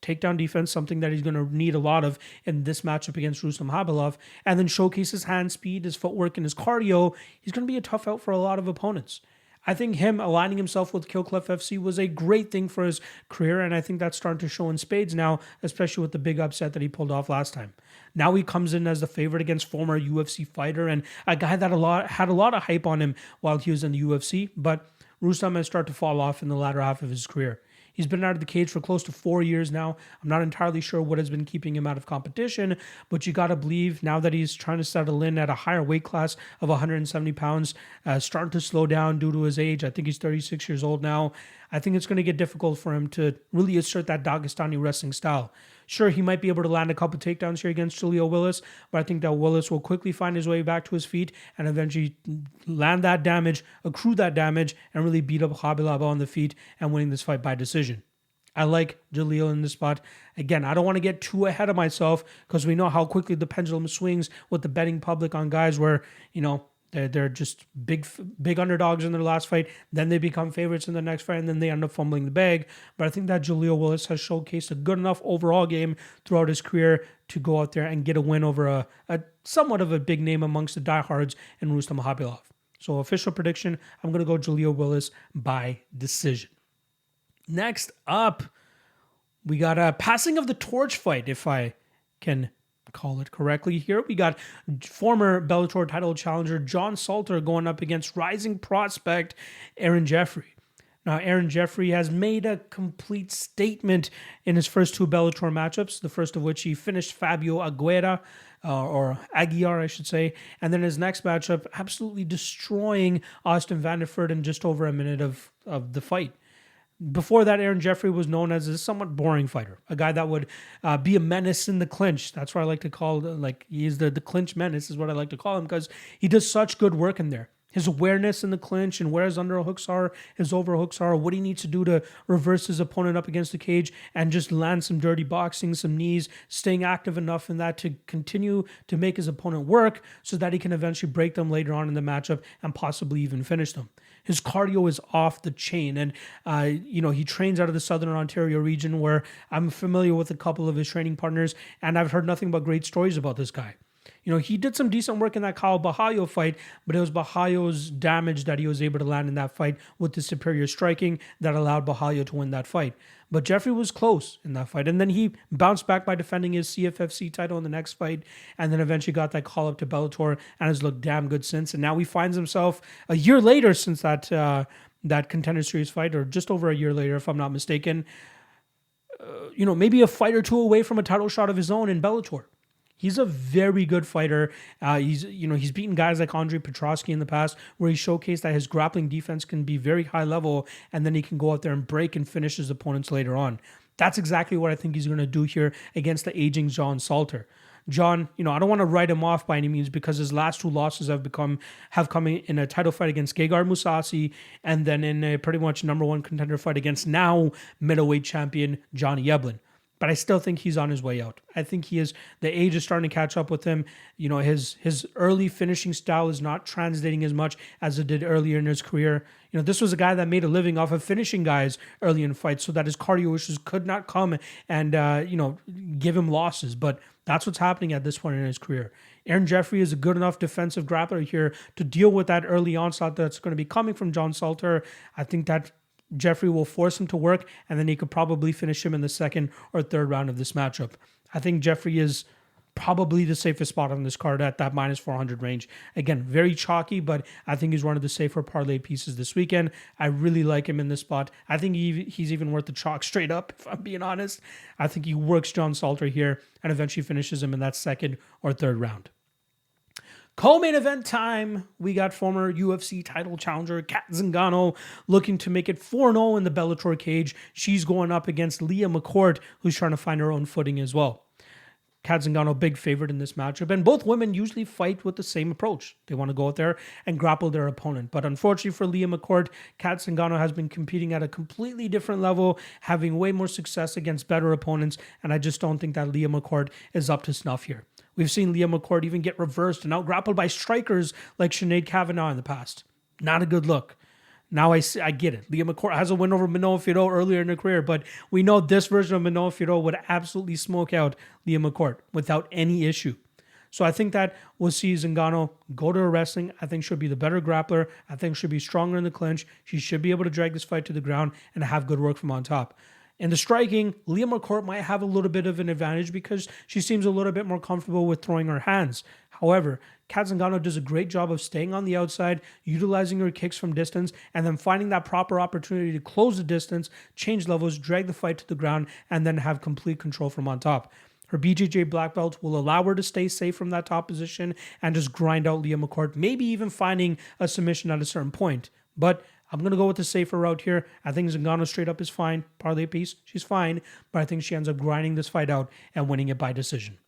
takedown defense, something that he's going to need a lot of in this matchup against Rustam Khabilov, and then showcase his hand speed, his footwork, and his cardio, he's going to be a tough out for a lot of opponents. I think him aligning himself with Killclef FC was a great thing for his career, and I think that's starting to show in spades now, especially with the big upset that he pulled off last time. Now he comes in as the favorite against former UFC fighter and a guy that had a lot of hype on him while he was in the UFC, but Rustam has started to fall off in the latter half of his career. He's been out of the cage for close to 4 years now. I'm not entirely sure what has been keeping him out of competition, but you got to believe now that he's trying to settle in at a higher weight class of 170 pounds, starting to slow down due to his age. I think he's 36 years old now. I think it's going to get difficult for him to really assert that Dagestani wrestling style. Sure, he might be able to land a couple takedowns here against Jaleel Willis, but I think that Willis will quickly find his way back to his feet and eventually land that damage, accrue that damage, and really beat up Khabilov on the feet and winning this fight by decision. I like Jaleel in this spot. Again, I don't want to get too ahead of myself because we know how quickly the pendulum swings with the betting public on guys where, they're just big underdogs in their last fight. Then they become favorites in the next fight, and then they end up fumbling the bag. But I think that Jaleel Willis has showcased a good enough overall game throughout his career to go out there and get a win over a somewhat of a big name amongst the diehards in Rustam Khabilov. So official prediction, I'm going to go Jaleel Willis by decision. Next up, we got a passing of the torch fight, if I can call it correctly here. We got former Bellator title challenger John Salter going up against rising prospect Aaron Jeffery. Now, Aaron Jeffery has made a complete statement in his first 2 Bellator matchups, the first of which he finished Fabio Aguirre, or Aguiar, I should say. And then his next matchup, absolutely destroying Austin Vanderford in just over a minute of the fight. Before that, Aaron Jeffery was known as a somewhat boring fighter, a guy that would be a menace in the clinch. That's what I like to call, he's the clinch menace is what I like to call him because he does such good work in there. His awareness in the clinch and where his underhooks are, his overhooks are, what he needs to do to reverse his opponent up against the cage and just land some dirty boxing, some knees, staying active enough in that to continue to make his opponent work so that he can eventually break them later on in the matchup and possibly even finish them. his cardio is off the chain. And, he trains out of the Southern Ontario region where I'm familiar with a couple of his training partners, and I've heard nothing but great stories about this guy. He did some decent work in that Kyle Bahayo fight, but it was Bahayo's damage that he was able to land in that fight with the superior striking that allowed Bahayo to win that fight. But Jeffery was close in that fight, and then he bounced back by defending his CFFC title in the next fight, and then eventually got that call up to Bellator and has looked damn good since. And now he finds himself a year later since that Contender Series fight, or just over a year later, if I'm not mistaken, maybe a fight or two away from a title shot of his own in Bellator. He's a very good fighter. He's beaten guys like Andre Petrosky in the past, where he showcased that his grappling defense can be very high level, and then he can go out there and break and finish his opponents later on. That's exactly what I think he's going to do here against the aging John Salter. John, I don't want to write him off by any means, because his last two losses have come in a title fight against Gegard Mousasi, and then in a pretty much number one contender fight against now middleweight champion Johnny Eblen. But I still think he's on his way out. I think the age is starting to catch up with him. His early finishing style is not translating as much as it did earlier in his career. This was a guy that made a living off of finishing guys early in fights, so that his cardio issues could not come and, give him losses. But that's what's happening at this point in his career. Aaron Jeffery is a good enough defensive grappler here to deal with that early onslaught that's going to be coming from John Salter. I think that Jeffery will force him to work, and then he could probably finish him in the second or third round of this matchup. I think Jeffery is probably the safest spot on this card at that minus 400 range. Again, very chalky, but I think he's one of the safer parlay pieces this weekend. I really like him in this spot. I think he's even worth the chalk straight up, if I'm being honest. I think he works John Salter here and eventually finishes him in that second or third round. Co-main event time. We got former UFC title challenger Kat Zingano looking to make it 4-0 in the Bellator cage. She's going up against Leah McCourt, who's trying to find her own footing as well. Kat Zingano, big favorite in this matchup, and both women usually fight with the same approach. They want to go out there and grapple their opponent. But unfortunately for Leah McCourt, Kat Zingano has been competing at a completely different level, having way more success against better opponents, and I just don't think that Leah McCourt is up to snuff here. We've seen Leah McCourt even get reversed and out-grappled by strikers like Sinead Kavanagh in the past. Not a good look. Now I get it. Leah McCourt has a win over Manoa Fiorot earlier in her career, but we know this version of Manoa Fiorot would absolutely smoke out Leah McCourt without any issue. So I think that we'll see Zingano go to her wrestling. I think she'll be the better grappler. I think she'll be stronger in the clinch. She should be able to drag this fight to the ground and have good work from on top. In the striking, Leah McCourt might have a little bit of an advantage because she seems a little bit more comfortable with throwing her hands. However, Kat Zingano does a great job of staying on the outside, utilizing her kicks from distance, and then finding that proper opportunity to close the distance, change levels, drag the fight to the ground, and then have complete control from on top. Her BJJ black belt will allow her to stay safe from that top position and just grind out Leah McCourt, maybe even finding a submission at a certain point. But I'm going to go with the safer route here. I think Zingano straight up is fine. Parlay piece, she's fine. But I think she ends up grinding this fight out and winning it by decision.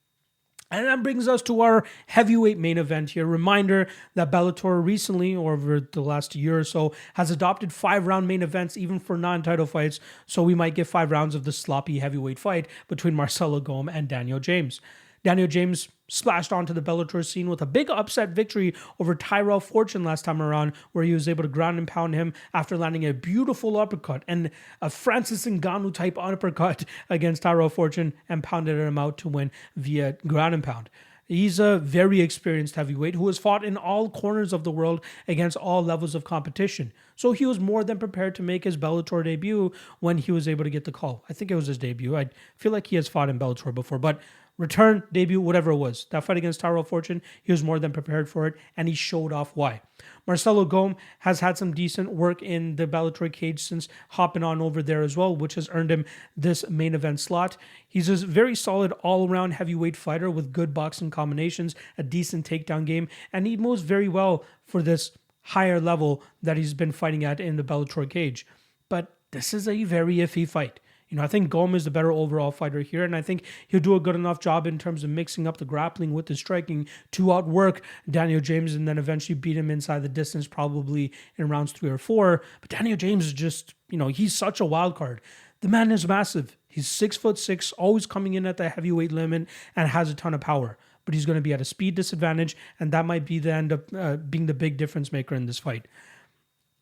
And that brings us to our heavyweight main event here. Reminder that Bellator recently, or over the last year or so, has adopted 5-round main events even for non-title fights. So we might get 5 rounds of the sloppy heavyweight fight between Marcelo Golm and Daniel James. Daniel James splashed onto the Bellator scene with a big upset victory over Tyrell Fortune last time around, where he was able to ground and pound him after landing a beautiful uppercut and a Francis Ngannou type uppercut against Tyrell Fortune and pounded him out to win via ground and pound. He's a very experienced heavyweight who has fought in all corners of the world against all levels of competition. So he was more than prepared to make his Bellator debut when he was able to get the call. I think it was his debut. I feel like he has fought in Bellator before, but return, debut, whatever it was. That fight against Tyrell Fortune, he was more than prepared for it, and he showed off why. Marcelo Golm has had some decent work in the Bellator cage since hopping on over there as well, which has earned him this main event slot. He's a very solid all-around heavyweight fighter with good boxing combinations, a decent takedown game, and he moves very well for this higher level that he's been fighting at in the Bellator cage. But this is a very iffy fight. I think Golm is the better overall fighter here, and I think he'll do a good enough job in terms of mixing up the grappling with the striking to outwork Daniel James and then eventually beat him inside the distance, probably in rounds 3 or 4. But Daniel James is just, he's such a wild card. The man is massive. He's 6'6", always coming in at the heavyweight limit and has a ton of power. But he's going to be at a speed disadvantage, and that might be the end up being the big difference maker in this fight.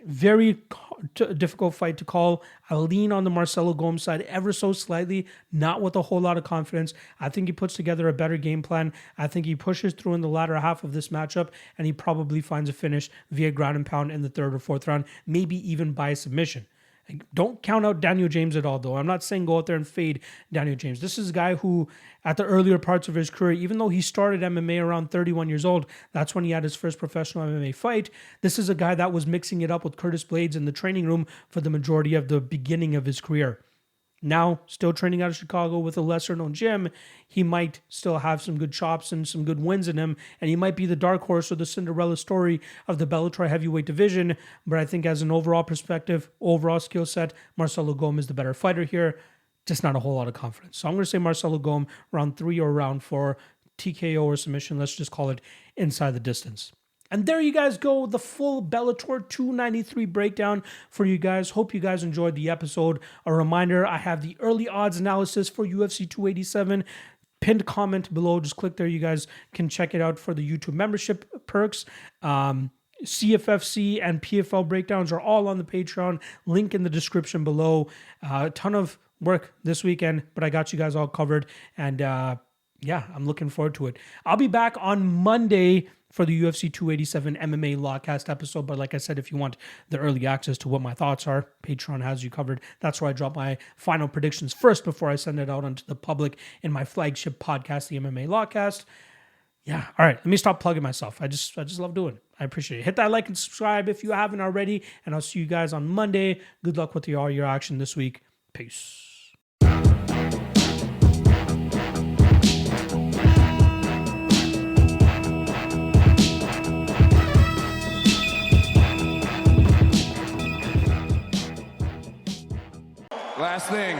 Very difficult fight to call. I lean on the Marcelo Golm side ever so slightly, not with a whole lot of confidence. I think he puts together a better game plan. I think he pushes through in the latter half of this matchup, and he probably finds a finish via ground and pound in the third or fourth round, maybe even by submission. Don't count out Daniel James at all, though. I'm not saying go out there and fade Daniel James. This is a guy who, at the earlier parts of his career, even though he started MMA around 31 years old, that's when he had his first professional MMA fight. This is a guy that was mixing it up with Curtis Blades in the training room for the majority of the beginning of his career. Now, still training out of Chicago with a lesser-known gym, he might still have some good chops and some good wins in him, and he might be the dark horse or the Cinderella story of the Bellator heavyweight division. But I think as an overall perspective, overall skill set, Marcelo Golm is the better fighter here. Just not a whole lot of confidence. So I'm going to say Marcelo Golm round 3 or round 4, TKO or submission. Let's just call it inside the distance. And there you guys go, the full Bellator 293 breakdown for you guys. Hope you guys enjoyed the episode. A reminder, I have the early odds analysis for UFC 287. Pinned comment below. Just click there. You guys can check it out for the YouTube membership perks. CFFC and PFL breakdowns are all on the Patreon. Link in the description below. A ton of work this weekend, but I got you guys all covered. And yeah, I'm looking forward to it. I'll be back on Monday for the UFC 287 MMA Lawcast episode. But like I said, if you want the early access to what my thoughts are, Patreon has you covered. That's where I drop my final predictions first before I send it out onto the public in my flagship podcast, the MMA Lawcast. Yeah. All right. Let me stop plugging myself. I just love doing it. I appreciate it. Hit that like and subscribe if you haven't already. And I'll see you guys on Monday. Good luck with all your action this week. Peace. Last thing.